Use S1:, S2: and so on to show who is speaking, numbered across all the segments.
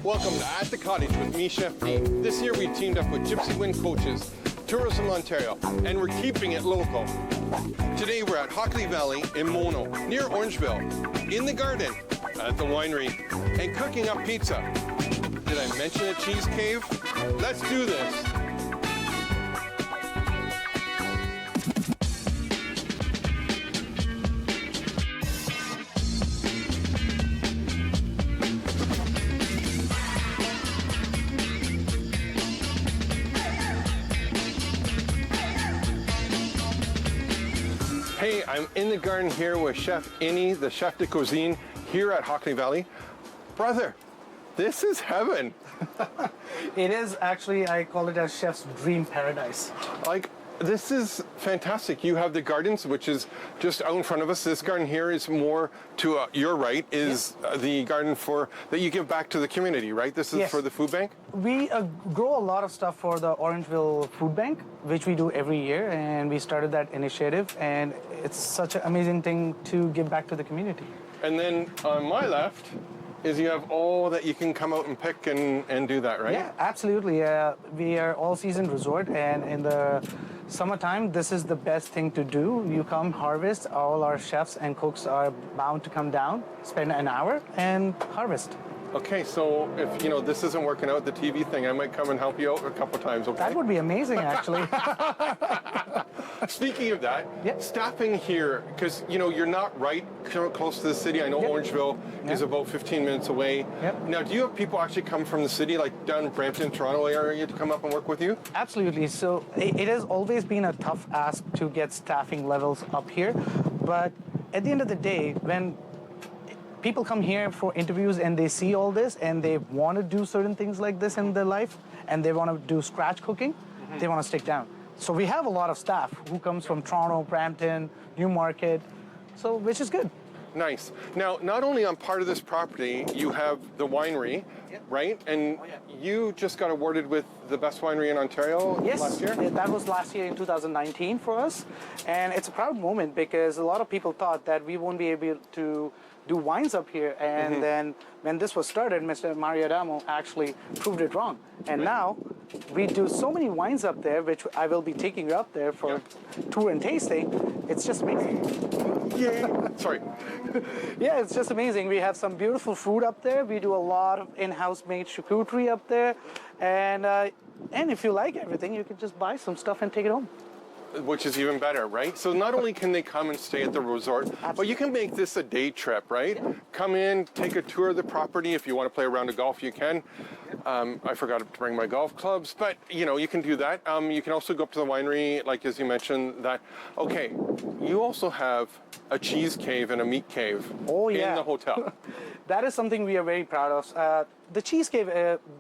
S1: Welcome to At the Cottage with me, Chef D. This year we teamed up with Gypsy Wind Coaches, Tourism Ontario, and we're keeping it local. Today we're at Hockley Valley in Mono, near Orangeville, in the garden, at the winery, and cooking up pizza. Did I mention a cheese cave? Let's do this. Hey, I'm in the garden here with Chef Innie, the chef de cuisine here at Hockley Valley. Brother, this is heaven.
S2: It is actually, I call it as chef's dream paradise.
S1: Like, this is fantastic. You have the gardens, which is just out in front of us. This garden here is more to your right, is the garden for that you give back to the community, right? This is for the food bank?
S2: We grow a lot of stuff for the Orangeville Food Bank, which we do every year, and we started that initiative, and it's such an amazing thing to give back to the community.
S1: And then on my left is you have all that you can come out and pick and do that, right?
S2: Yeah, absolutely. We are all-season resort, and in the summertime, this is the best thing to do. You come harvest. All our chefs and cooks are bound to come down, spend an hour, and harvest.
S1: Okay, so if this isn't working out, the TV thing, I might come and help you out a couple times. Okay,
S2: that would be amazing, actually.
S1: Speaking of that, staffing here, because you're not right close to the city. I know Orangeville is about 15 minutes away. Now, do you have people actually come from the city, like down in Brampton, Toronto area, to come up and work with you?
S2: Absolutely. So it has always been a tough ask to get staffing levels up here, but at the end of the day, when people come here for interviews and they see all this and they want to do certain things like this in their life and they want to do scratch cooking, they want to stick down. So we have a lot of staff who comes from Toronto, Brampton, Newmarket, so which is good.
S1: Nice. Now, not only on part of this property, you have the winery, right? And you just got awarded with the best winery in Ontario last year?
S2: Yes, that was last year in 2019 for us. And it's a proud moment because a lot of people thought that we won't be able to do wines up here. And then when this was started, Mr. Mario Adamo actually proved it wrong. And now we do so many wines up there, which I will be taking you up there for tour and tasting. It's just amazing.
S1: Yeah. Sorry.
S2: Yeah, it's just amazing. We have some beautiful food up there. We do a lot of in-house made charcuterie up there. And if you like everything, you can just buy some stuff and take it home.
S1: Which is even better, right? So not only can they come and stay at the resort, but you can make this a day trip, right? Yeah. Come in, take a tour of the property. If you want to play a round of golf, you can. I forgot to bring my golf clubs, but you can do that. You can also go up to the winery, like as you mentioned that. Okay, you also have a cheese cave and a meat cave in the hotel.
S2: That is something we are very proud of. The cheese cave,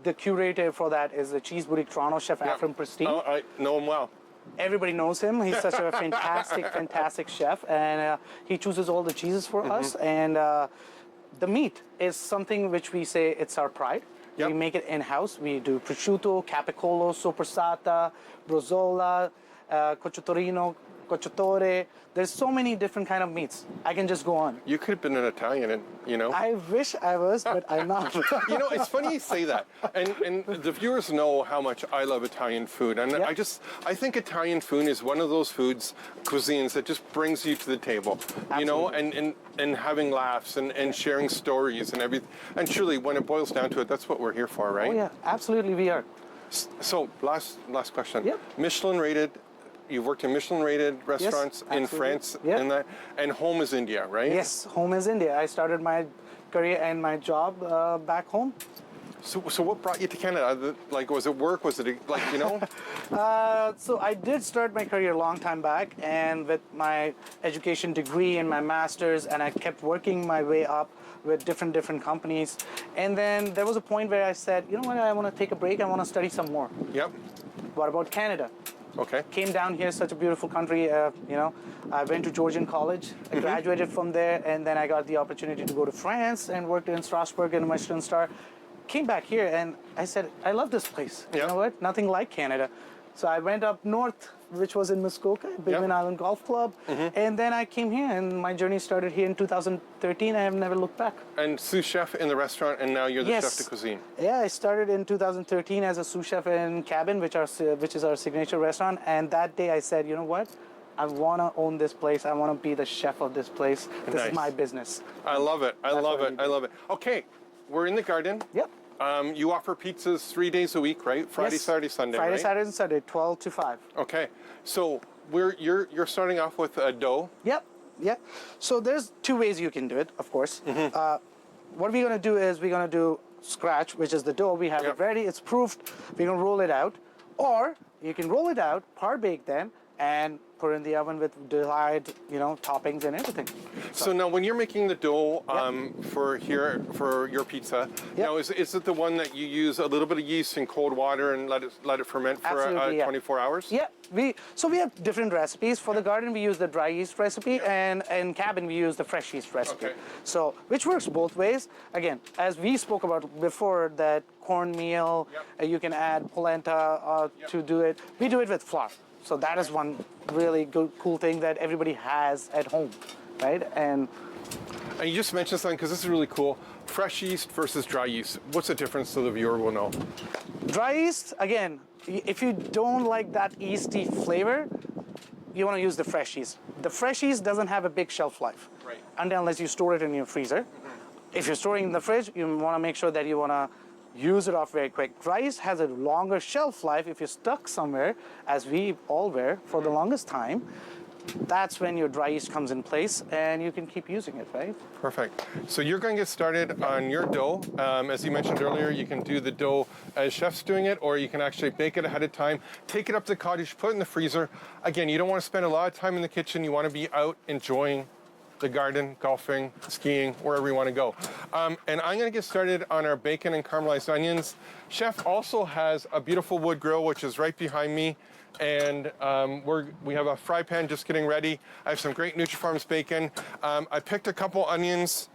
S2: the curator for that is the Cheese Boutique Toronto chef Ephraim Pristine.
S1: Oh, I know him well.
S2: Everybody knows him. He's such a fantastic chef, and he chooses all the cheeses for us. And the meat is something which we say it's our pride. We make it in-house. We do prosciutto, capicolo, sopressata, bresaola, cocciutorino, cocciatore. There's so many different kind of meats. I can just go on.
S1: You could have been an Italian,
S2: I wish I was, but I'm not.
S1: It's funny you say that. And the viewers know how much I love Italian food. And I think Italian food is one of those cuisines that just brings you to the table.
S2: Absolutely.
S1: And having laughs and sharing stories and everything. And truly, when it boils down to it, that's what we're here for, right?
S2: Oh yeah, absolutely we are.
S1: So, last question.
S2: Yep.
S1: Michelin rated. You've worked in Michelin-rated restaurants in France, and home is India, right?
S2: Yes, home is India. I started my career and my job back home.
S1: So what brought you to Canada? Like, was it work? Was it
S2: So I did start my career a long time back, and with my education degree and my master's, and I kept working my way up with different companies. And then there was a point where I said, you know what, I want to take a break. I want to study some more.
S1: Yep.
S2: What about Canada?
S1: Okay.
S2: Came down here, such a beautiful country. I went to Georgian College. I graduated from there, and then I got the opportunity to go to France and worked in Strasbourg in a Michelin star. Came back here, and I said, I love this place. You know what? Nothing like Canada. So I went up north which was in Muskoka, Bigman Island Golf Club. And then I came here, and my journey started here in 2013. I have never looked back.
S1: And sous chef in the restaurant, and now you're the chef de cuisine.
S2: Yeah, I started in 2013 as a sous chef in Cabin, which is our signature restaurant. And that day I said, you know what? I want to own this place. I want to be the chef of this place. This is my business.
S1: I love it. I love it. I love it. Okay, we're in the garden.
S2: Yep.
S1: You offer pizzas 3 days a week, right? Friday, Saturday, Sunday,
S2: Friday,
S1: right?
S2: Saturday, and Sunday, 12 to 5.
S1: Okay, so you're starting off with a dough.
S2: Yep. So there's 2 ways you can do it, of course. What we're going to do is we're going to do scratch, which is the dough. We have it ready. It's proofed. We're going to roll it out. Or you can roll it out, par bake them, and put it in the oven with desired, toppings and everything.
S1: So now, when you're making the dough for your pizza, now is it the one that you use a little bit of yeast and cold water and let it ferment for 24 hours?
S2: Yeah. We have different recipes. For the garden, we use the dry yeast recipe, and in Cabin, we use the fresh yeast recipe.
S1: Okay.
S2: So, which works both ways. Again, as we spoke about before, that cornmeal, you can add polenta to do it. We do it with flour. So that is one really cool thing that everybody has at home, right? And
S1: you just mentioned something, because this is really cool. Fresh yeast versus dry yeast. What's the difference so the viewer will know?
S2: Dry yeast, again, if you don't like that yeasty flavor, you want to use the fresh yeast. The fresh yeast doesn't have a big shelf life, unless you store it in your freezer. If you're storing it in the fridge, you want to make sure that you want to use it off very quick. Dry yeast has a longer shelf life. If you're stuck somewhere, as we all were for the longest time, that's when your dry yeast comes in place and you can keep using it, right?
S1: Perfect. So you're going to get started on your dough. As you mentioned earlier, you can do the dough as chefs doing it, or you can actually bake it ahead of time, take it up to the cottage, put it in the freezer. Again, you don't want to spend a lot of time in the kitchen. You want to be out enjoying the garden, golfing, skiing, wherever you want to go. And I'm going to get started on our bacon and caramelized onions. Chef also has a beautiful wood grill, which is right behind me. And we have a fry pan just getting ready. I have some great Nutrifarms bacon. I picked a couple onions.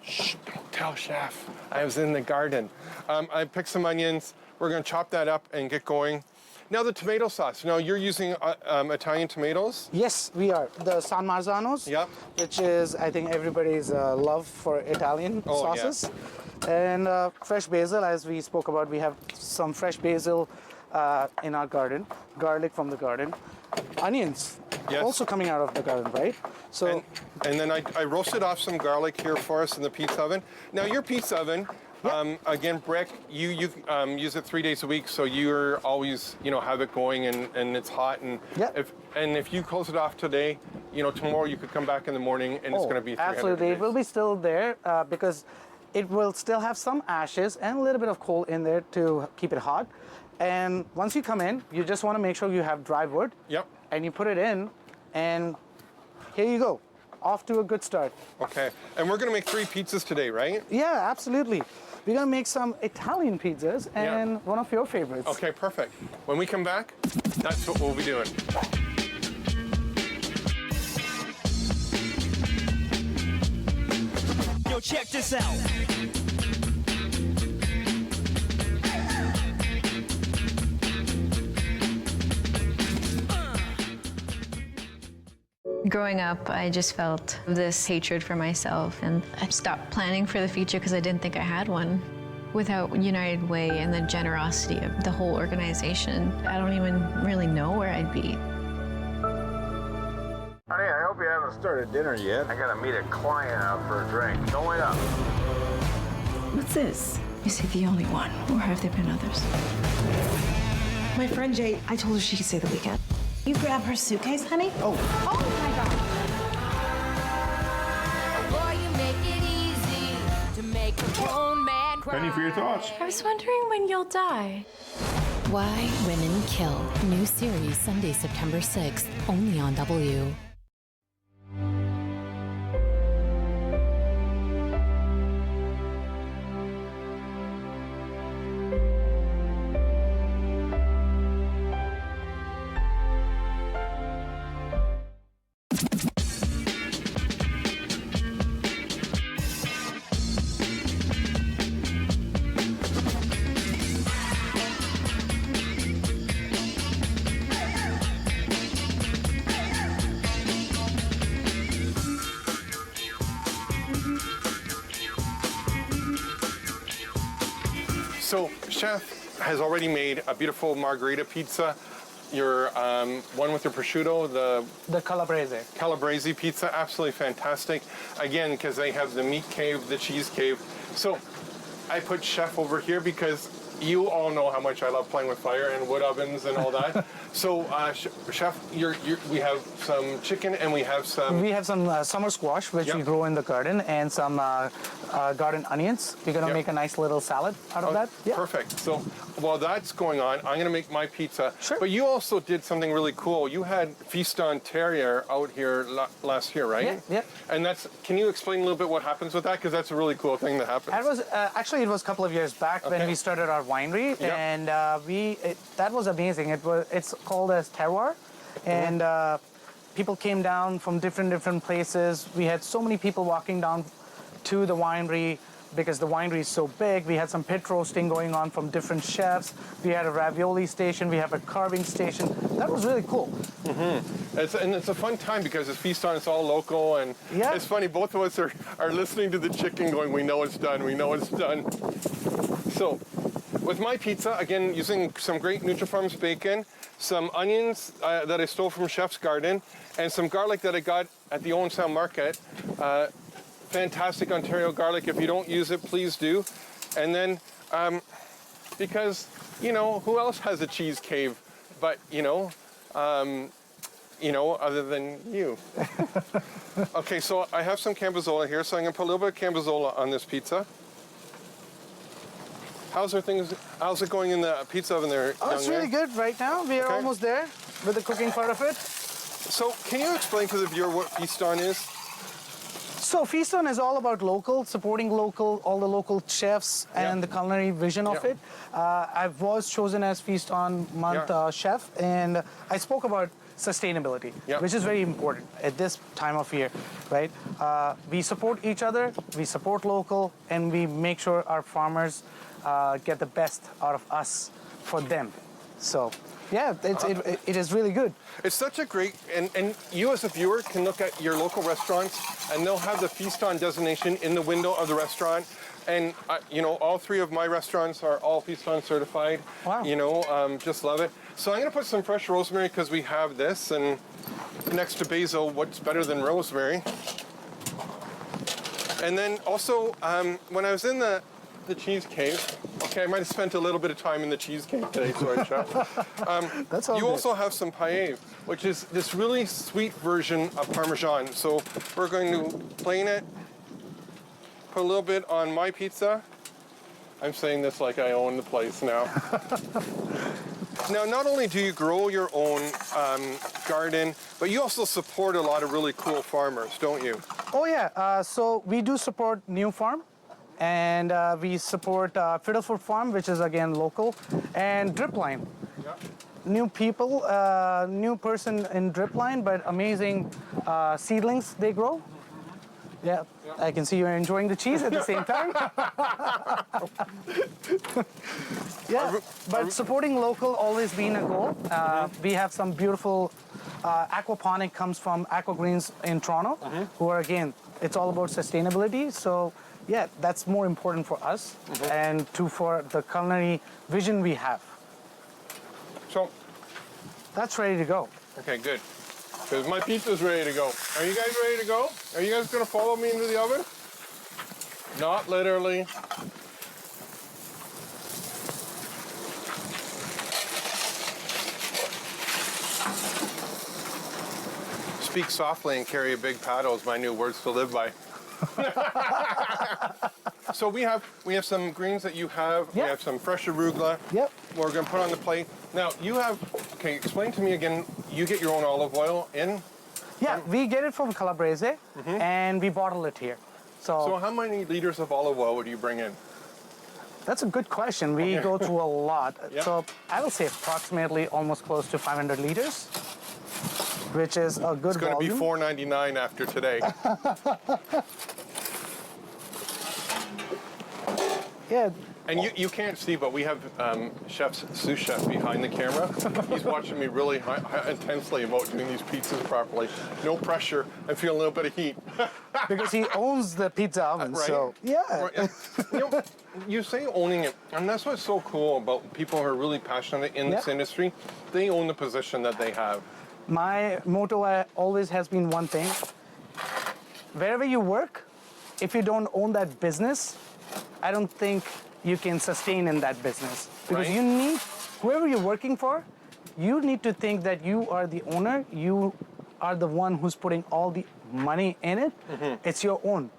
S1: Shh, don't tell Chef. I was in the garden. I picked some onions. We're going to chop that up and get going. Now the tomato sauce. Now you're using Italian tomatoes?
S2: Yes, we are. The San Marzanos, which is, I think, everybody's love for Italian sauces. Yeah. And fresh basil, as we spoke about, we have some fresh basil in our garden, garlic from the garden, onions, also coming out of the garden, right? So,
S1: and then I roasted off some garlic here for us in the pizza oven. Now your pizza oven, again, brick, you use it 3 days a week, so you're always, have it going and it's hot. And if you close it off today, tomorrow you could come back in the morning and it's going to be 300
S2: absolutely.
S1: degrees.
S2: It will be still there because it will still have some ashes and a little bit of coal in there to keep it hot. And once you come in, you just want to make sure you have dry wood. And you put it in, and here you go. Off to a good start.
S1: Okay. And we're going to make 3 pizzas today, right?
S2: Yeah, absolutely. We're going to make some Italian pizzas and one of your favorites.
S1: Okay, perfect. When we come back, that's what we'll be doing.
S3: Yo, check this out.
S4: Growing up, I just felt this hatred for myself, and I stopped planning for the future because I didn't think I had one. Without United Way and the generosity of the whole organization, I don't even really know where I'd be.
S5: Honey, I hope you haven't started dinner yet. I gotta meet a client out for a drink. Don't wait up.
S6: What's this?
S4: Is he the only one, or have there been others?
S6: My friend Jade, I told her she could stay the weekend. You grab her suitcase, honey? Oh my God.
S7: Boy, you make it easy to make a grown man cry.
S5: Penny for your thoughts.
S4: I was wondering when you'll die.
S8: Why Women Kill. New series Sunday, September 6th, only on W.
S1: So chef has already made a beautiful margherita pizza. Your one with the prosciutto,
S2: The calabrese.
S1: calabrese pizza, absolutely fantastic. Again, because they have the meat cave, the cheese cave. So I put chef over here because you all know how much I love playing with fire and wood ovens and all that. So chef, we have some chicken and we have some...
S2: We have some summer squash, which we grow in the garden, and some garden onions. We're going to make a nice little salad out of that. Yeah.
S1: Perfect. So while that's going on, I'm going to make my pizza.
S2: Sure.
S1: But you also did something really cool. You had Feast on Terrier out here last year, right?
S2: Yeah, yeah.
S1: And can you explain a little bit what happens with that? Because that's a really cool thing that happens.
S2: That was actually, it was a couple of years back when we started our winery, and that was amazing. It's called as terroir, and people came down from different places. We had so many people walking down to the winery because the winery is so big. We had some pit roasting going on from different chefs. We had a ravioli station. We have a carving station. That was really cool.
S1: It's a fun time because it's Feast on, it's all local, and it's funny, both of us are listening to the chicken going, we know it's done, we know it's done. So, with my pizza, again, using some great Nutrifarms bacon, some onions that I stole from Chef's Garden, and some garlic that I got at the Owen Sound Market. Fantastic Ontario garlic. If you don't use it, please do. And then, because, who else has a cheese cave but, other than you? Okay, so I have some Cambozola here, so I'm going to put a little bit of Cambozola on this pizza. How's it going in the pizza oven there?
S2: Oh, it's really good right now. We are almost there with the cooking part of it.
S1: So can you explain to the viewer what Feast On is?
S2: So Feast On is all about local, supporting local, all the local chefs and the culinary vision of it. I was chosen as Feast On Month chef, and I spoke about sustainability, which is very important at this time of year, right? We support each other, we support local, and we make sure our farmers get the best out of us for them. So, yeah, it is really good.
S1: It's such a great, and you as a viewer can look at your local restaurants and they'll have the Feast On designation in the window of the restaurant. And, all three of my restaurants are all Feast On certified.
S2: Wow.
S1: Just love it. So I'm going to put some fresh rosemary because we have this, and next to basil, what's better than rosemary? And then also, when I was in the cheese cave, I might have spent a little bit of time in the cheese cave today, sorry, Chef.
S2: That's all
S1: you
S2: good.
S1: also have some paella, which is this really sweet version of Parmesan. So we're going to plain it, put a little bit on my pizza. I'm saying this like I own the place now. Now, not only do you grow your own garden, but you also support a lot of really cool farmers, don't you?
S2: Oh, yeah. So we do support New Farm, and we support Fiddlefoot Farm, which is, again, local, and Dripline. New people, new person in Dripline, but amazing seedlings they grow. Yeah, I can see you're enjoying the cheese at the same time. But supporting local always been a goal. We have some beautiful aquaponic comes from Aqua Greens in Toronto, who are, again, it's all about sustainability. So, yeah, that's more important for us and for the culinary vision we have.
S1: So,
S2: that's ready to go.
S1: Okay, good. Because my pizza's ready to go. Are you guys ready to go? Are you guys going to follow me into the oven? Not literally. Speak softly and carry a big paddle is my new words to live by. So we have some greens that you have. We have some fresh arugula.
S2: Yep.
S1: We're going to put on the plate. Now, you have, okay, explain to me again, you get your own olive oil in?
S2: Yeah, we get it from Calabrese, and we bottle it here.
S1: So how many liters of olive oil would you bring in?
S2: That's a good question. We go through a lot. So I will say approximately almost close to 500 liters, which is a good volume.
S1: It's going to be $4.99 after today.
S2: Yeah,
S1: And you can't see, but we have sous chef behind the camera. He's watching me really intensely about doing these pizzas properly. No pressure. I feel a little bit of heat.
S2: Because he owns the pizza oven,
S1: Right.
S2: so yeah.
S1: Right. You say owning it, and that's what's so cool about people who are really passionate in this industry. They own the position that they have.
S2: My motto always has been one thing. Wherever you work, if you don't own that business, I don't think you can sustain in that business. Because
S1: Right.
S2: you need, whoever you're working for, you need to think that you are the owner, you are the one who's putting all the money in it. It's your own.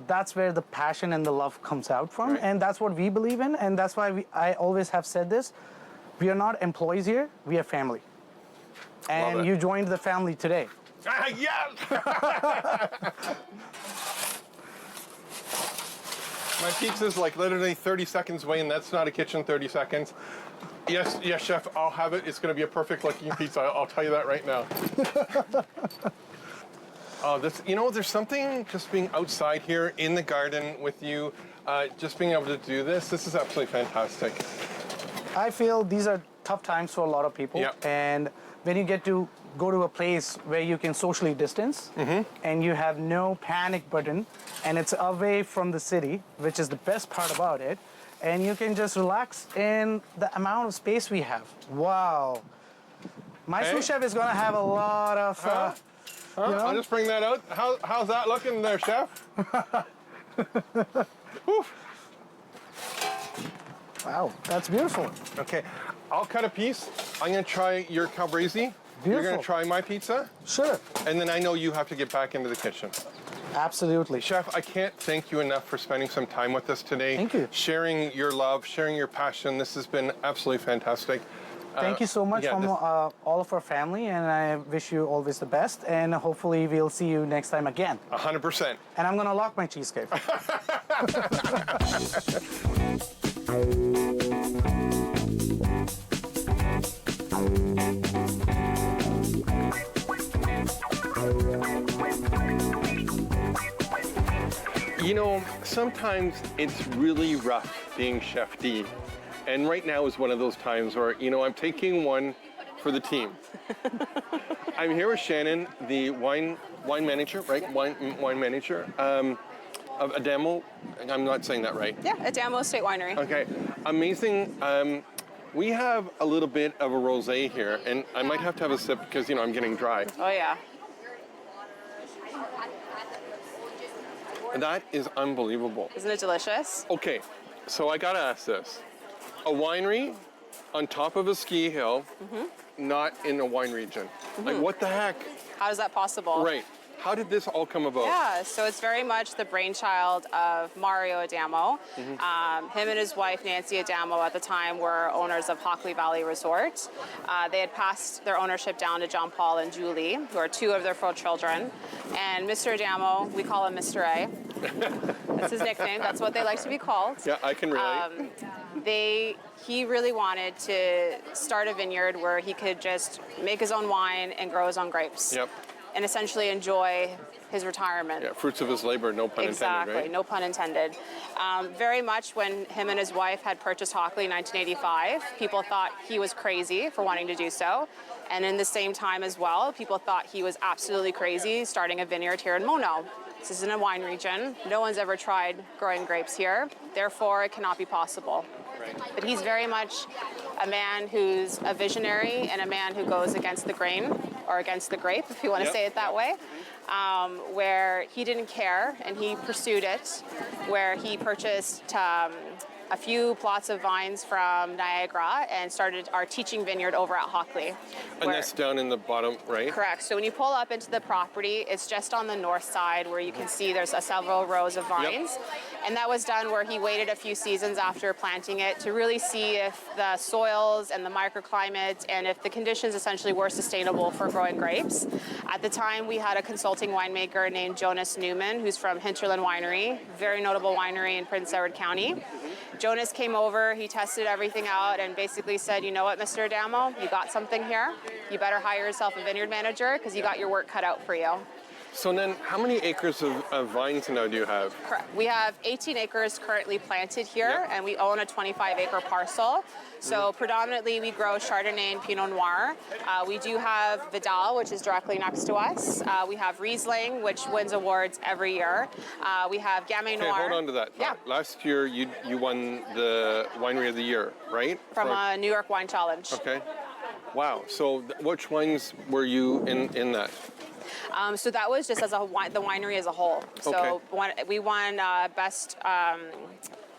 S2: That's where the passion and the love comes out from,
S1: Right.
S2: and that's what we believe in, and that's why I always have said this. We are not employees here, we are family. And
S1: it.
S2: you joined the family today.
S1: Yes! My pizza's like literally 30 seconds away, and that's not a kitchen 30 seconds. Yes, chef, I'll have it. It's going to be a perfect looking pizza. I'll tell you that right now. There's something just being outside here in the garden with you, just being able to do this. This is absolutely fantastic.
S2: I feel these are tough times for a lot of people.
S1: Yep.
S2: And when you get to go to a place where you can socially distance and you have no panic button and it's away from the city, which is the best part about it, and you can just relax in the amount of space we have. Wow. My
S1: Hey.
S2: sous chef is going to have a lot of...
S1: I'll just bring that out. How's that looking there, chef? Whew.
S2: Wow, that's beautiful.
S1: Okay, I'll cut a piece. I'm going to try your calabrese. You're going
S2: Beautiful.
S1: to try my pizza.
S2: Sure.
S1: And then I know you have to get back into the kitchen.
S2: Absolutely.
S1: Chef, I can't thank you enough for spending some time with us today.
S2: Thank you.
S1: Sharing your love, sharing your passion. This has been absolutely fantastic.
S2: Thank you so much
S1: yeah,
S2: from
S1: this-
S2: all of our family, and I wish you always the best, and hopefully we'll see you next time again.
S1: 100%.
S2: And I'm gonna lock my cheesecake.
S1: Sometimes it's really rough being Chef D. And right now is one of those times where, I'm taking one for the team. I'm here with Shannon, the wine manager, right? Wine manager of Adamo. I'm not saying that right.
S9: Yeah, Adamo State Winery.
S1: Okay, amazing. We have a little bit of a rosé here, and I might have to have a sip because, I'm getting dry.
S9: Oh yeah.
S1: That is unbelievable.
S9: Isn't it delicious?
S1: Okay, so I gotta ask this. A winery on top of a ski hill, not in a wine region. Like, what the heck?
S9: How is that possible?
S1: Right. How did this all come about?
S9: Yeah, so it's very much the brainchild of Mario Adamo. Him and his wife, Nancy Adamo, at the time were owners of Hockley Valley Resort. They had passed their ownership down to John Paul and Julie, who are two of their 4 children. And Mr. Adamo, we call him Mr. A. That's his nickname. That's what they like to be called.
S1: Yeah, I can relate.
S9: He really wanted to start a vineyard where he could just make his own wine and grow his own grapes.
S1: Yep.
S9: And essentially enjoy his retirement.
S1: Yeah, fruits of his labor, no pun
S9: Exactly,
S1: intended, right?
S9: no pun intended. Very much when him and his wife had purchased Hockley in 1985, people thought he was crazy for wanting to do so. And in the same time as well, people thought he was absolutely crazy starting a vineyard here in Mono. This isn't a wine region. No one's ever tried growing grapes here. Therefore, it cannot be possible.
S1: Right.
S9: But he's very much a man who's a visionary and a man who goes against the grain, or against the grape, if you want to say it that way, where he didn't care and he pursued it, where he purchased a few plots of vines from Niagara and started our teaching vineyard over at Hockley.
S1: And that's down in the bottom, right?
S9: Correct. So when you pull up into the property, it's just on the north side where you can see there's several rows of vines.
S1: Yep.
S9: And that was done where he waited a few seasons after planting it to really see if the soils and the microclimate and if the conditions essentially were sustainable for growing grapes. At the time, we had a consulting winemaker named Jonas Newman, who's from Hinterland Winery, very notable winery in Prince Edward County. Jonas came over, he tested everything out and basically said, you know what, Mr. Adamo, you got something here. You better hire yourself a vineyard manager because you got your work cut out for you.
S1: So then, how many acres of vines now do you have?
S9: Correct. We have 18 acres currently planted here, and we own a 25-acre parcel. So predominantly we grow Chardonnay and Pinot Noir. We do have Vidal, which is directly next to us. We have Riesling, which wins awards every year. We have Gamay Noir.
S1: Okay, hold on to that.
S9: Yeah.
S1: Last year you won the Winery of the Year, right?
S9: From a New York Wine Challenge.
S1: Okay. Wow. So which wines were you in that?
S9: So that was just as the winery as a whole. So we won best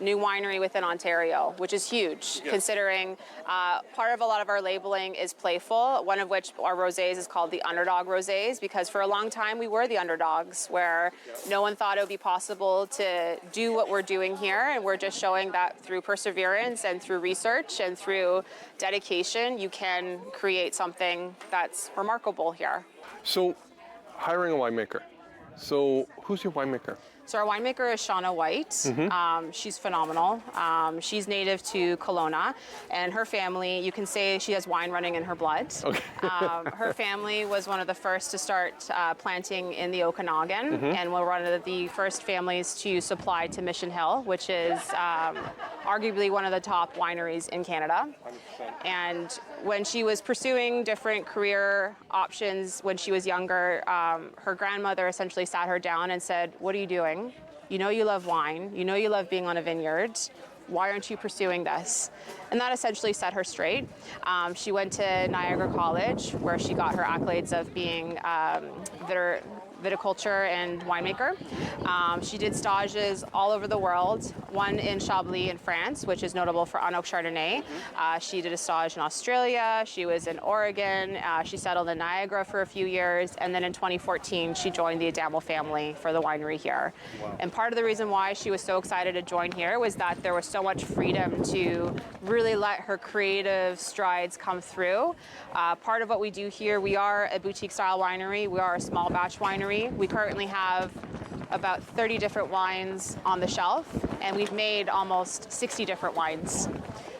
S9: new winery within Ontario, which is huge, considering part of a lot of our labeling is playful, one of which our rosés is called the underdog rosés, because for a long time we were the underdogs, where no one thought it would be possible to do what we're doing here, and we're just showing that through perseverance and through research and through dedication, you can create something that's remarkable here.
S1: So, hiring a winemaker. So, who's your winemaker?
S9: So our winemaker is Shauna White. She's phenomenal. She's native to Kelowna, and her family, you can say she has wine running in her blood.
S1: Okay.
S9: Her family was one of the first to start planting in the Okanagan, and we're one of the first families to supply to Mission Hill, which is arguably one of the top wineries in Canada.
S1: 100%.
S9: And when she was pursuing different career options when she was younger, her grandmother essentially sat her down and said, "What are you doing? You know you love wine. You know you love being on a vineyard. Why aren't you pursuing this?" And that essentially set her straight. She went to Niagara College, where she got her accolades of being viticulture and winemaker. She did stages all over the world, one in Chablis in France, which is notable for Unoak Chardonnay. She did a stage in Australia. She was in Oregon. She settled in Niagara for a few years. And then in 2014, she joined the Adamo family for the winery here. Wow. And part of the reason why she was so excited to join here was that there was so much freedom to really let her creative strides come through. Part of what we do here, we are a boutique style winery. We are a small batch winery. We currently have about 30 different wines on the shelf, and we've made almost 60 different wines.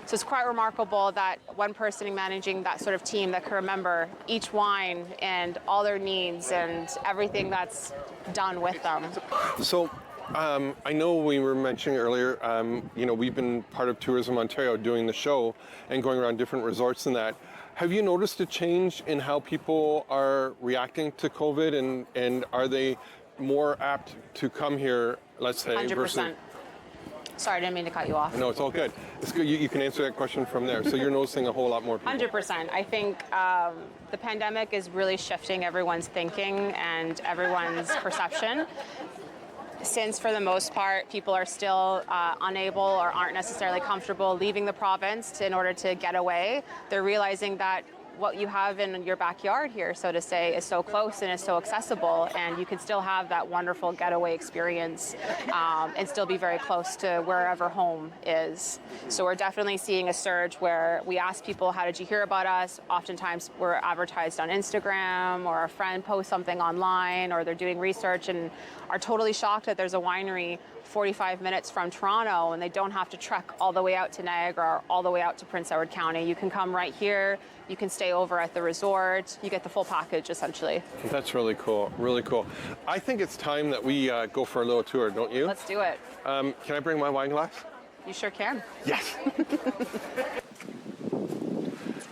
S9: So it's quite remarkable that one person managing that sort of team that can remember each wine and all their needs and everything that's done with them.
S1: So, I know we were mentioning earlier, we've been part of Tourism Ontario doing the show and going around different resorts and that. Have you noticed a change in how people are reacting to COVID, and are they more apt to come here, let's say,
S9: 100%.
S1: versus...
S9: Sorry, I didn't mean to cut you off.
S1: No, it's all good. It's good. You can answer that question from there. So you're noticing a whole lot more people.
S9: 100%. I think the pandemic is really shifting everyone's thinking and everyone's perception. Since for the most part, people are still unable or aren't necessarily comfortable leaving the province in order to get away, they're realizing that what you have in your backyard here, so to say, is so close and is so accessible, and you can still have that wonderful getaway experience and still be very close to wherever home is. So we're definitely seeing a surge where we ask people, how did you hear about us? Oftentimes we're advertised on Instagram, or a friend posts something online, or they're doing research and are totally shocked that there's a winery 45 minutes from Toronto and they don't have to trek all the way out to Niagara or all the way out to Prince Edward County. You can come right here, you can stay over at the resort, you get the full package essentially.
S1: That's really cool, really cool. I think it's time that we go for a little tour, don't you?
S9: Let's do it.
S1: Can I bring my wine glass?
S9: You sure can.
S1: Yes.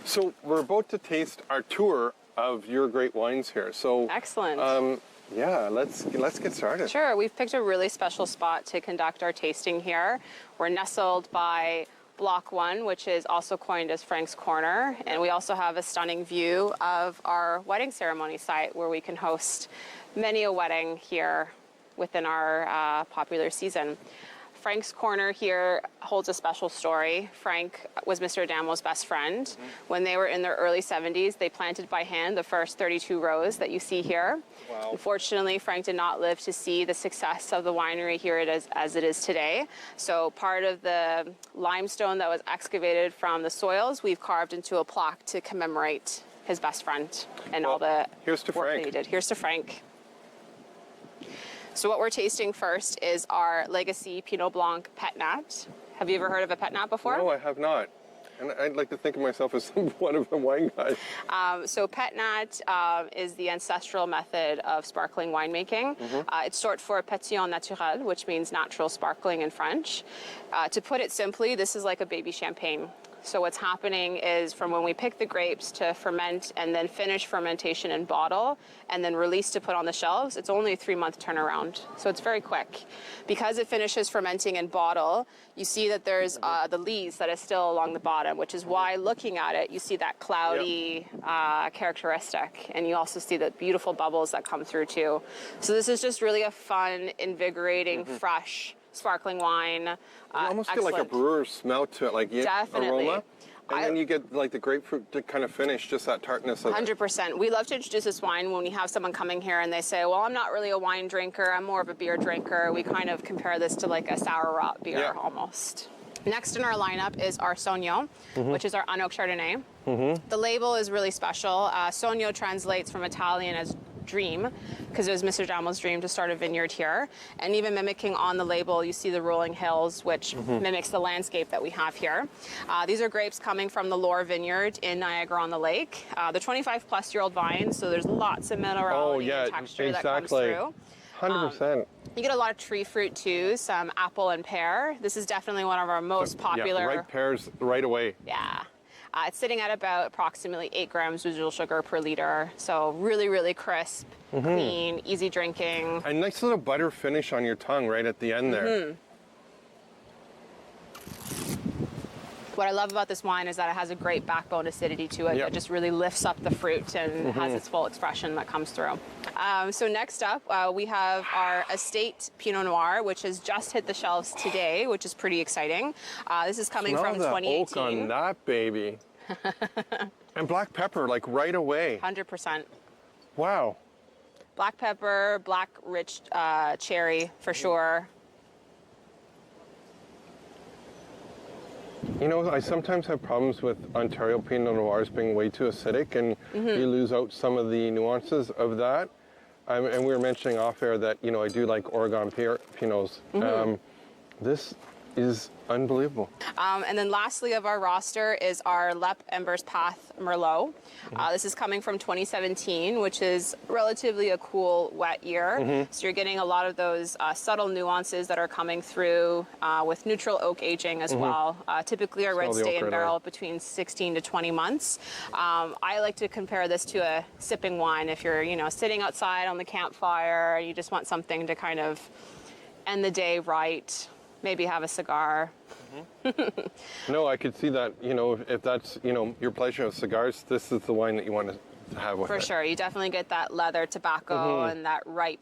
S1: So we're about to taste our tour of your great wines here. So
S9: excellent.
S1: Yeah, let's get started.
S9: Sure, we've picked a really special spot to conduct our tasting here. We're nestled by Block 1, which is also coined as Frank's Corner, and we also have a stunning view of our wedding ceremony site where we can host many a wedding here within our popular season. Frank's Corner here holds a special story. Frank was Mr. Adamo's best friend. When they were in their early 70s, they planted by hand the first 32 rows that you see here. Wow. Unfortunately, Frank did not live to see the success of the winery here as it is today. So part of the limestone that was excavated from the soils, we've carved into a plaque to commemorate his best friend and all the
S1: here's to
S9: work
S1: Frank.
S9: that he did. Here's to Frank. So what we're tasting first is our Legacy Pinot Blanc Pet Nat. Have you ever heard of a Pet Nat before?
S1: No, I have not. And I'd like to think of myself as one of the wine guys.
S9: So Pet Nat is the ancestral method of sparkling winemaking. It's short for Pétillant Naturel, which means natural sparkling in French. To put it simply, this is like a baby champagne. So what's happening is from when we pick the grapes to ferment and then finish fermentation in bottle and then release to put on the shelves, it's only a 3-month turnaround. So it's very quick. Because it finishes fermenting in bottle, you see that there's the lees that is still along the bottom, which is why looking at it, you see that cloudy characteristic. And you also see the beautiful bubbles that come through too. So this is just really a fun, invigorating, fresh, sparkling wine.
S1: You almost get like a brewer's smell to it, like
S9: Definitely.
S1: aroma. And then you get like the grapefruit to kind of finish, just that tartness of
S9: 100%. We love to introduce this wine when we have someone coming here and they say, well, I'm not really a wine drinker, I'm more of a beer drinker. We kind of compare this to like a sour rot beer almost. Next in our lineup is our Sauvignon, which is our unoaked Chardonnay. The label is really special. Sauvignon translates from Italian as dream, because it was Mr. Jamel's dream to start a vineyard here. And even mimicking on the label, you see the rolling hills, which mimics the landscape that we have here. These are grapes coming from the Loire Vineyard in Niagara-on-the-Lake. They're 25-plus-year-old vines, so there's lots of minerality and texture that comes through.
S1: 100%.
S9: You get a lot of tree fruit too, some apple and pear. This is definitely one of our most popular.
S1: Yeah, ripe pears right away.
S9: Yeah. It's sitting at about approximately 8 grams residual sugar per liter. So really, really crisp, clean, easy drinking.
S1: A nice little butter finish on your tongue right at the end there.
S9: What I love about this wine is that it has a great backbone acidity to it that just really lifts up the fruit and has its full expression that comes through. So next up, we have our Estate Pinot Noir, which has just hit the shelves today, which is pretty exciting. This is coming from 2018.
S1: Oak on that baby. And black pepper, like right away.
S9: 100%.
S1: Wow.
S9: Black pepper, black rich cherry for sure.
S1: You know, I sometimes have problems with Ontario Pinot Noirs being way too acidic, and you lose out some of the nuances of that. And we were mentioning off air that, you know, I do like Oregon Pinots. This is unbelievable.
S9: And then lastly of our roster is our Lep Embers Path Merlot. This is coming from 2017, which is relatively a cool, wet year. So you're getting a lot of those subtle nuances that are coming through with neutral oak aging as well. Typically our reds stay in barrel between 16 to 20 months. I like to compare this to a sipping wine. If you're, you know, sitting outside on the campfire, you just want something to kind of end the day right. Maybe have a cigar.
S1: No, I could see that, you know, if that's, you know, your pleasure of cigars, this is the wine that you want to have with it.
S9: For sure. You definitely get that leather tobacco and that ripe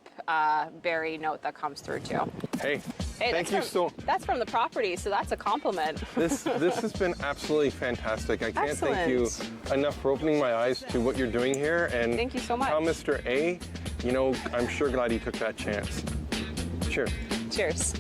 S9: berry note that comes through too.
S1: Hey, thank you so.
S9: That's from the property, so that's a compliment.
S1: This has been absolutely fantastic. I can't thank you enough for opening my eyes to what you're doing here. And
S9: thank you so much.
S1: Tell Mr. A, you know, I'm sure glad he took that chance. Cheers.
S9: Cheers.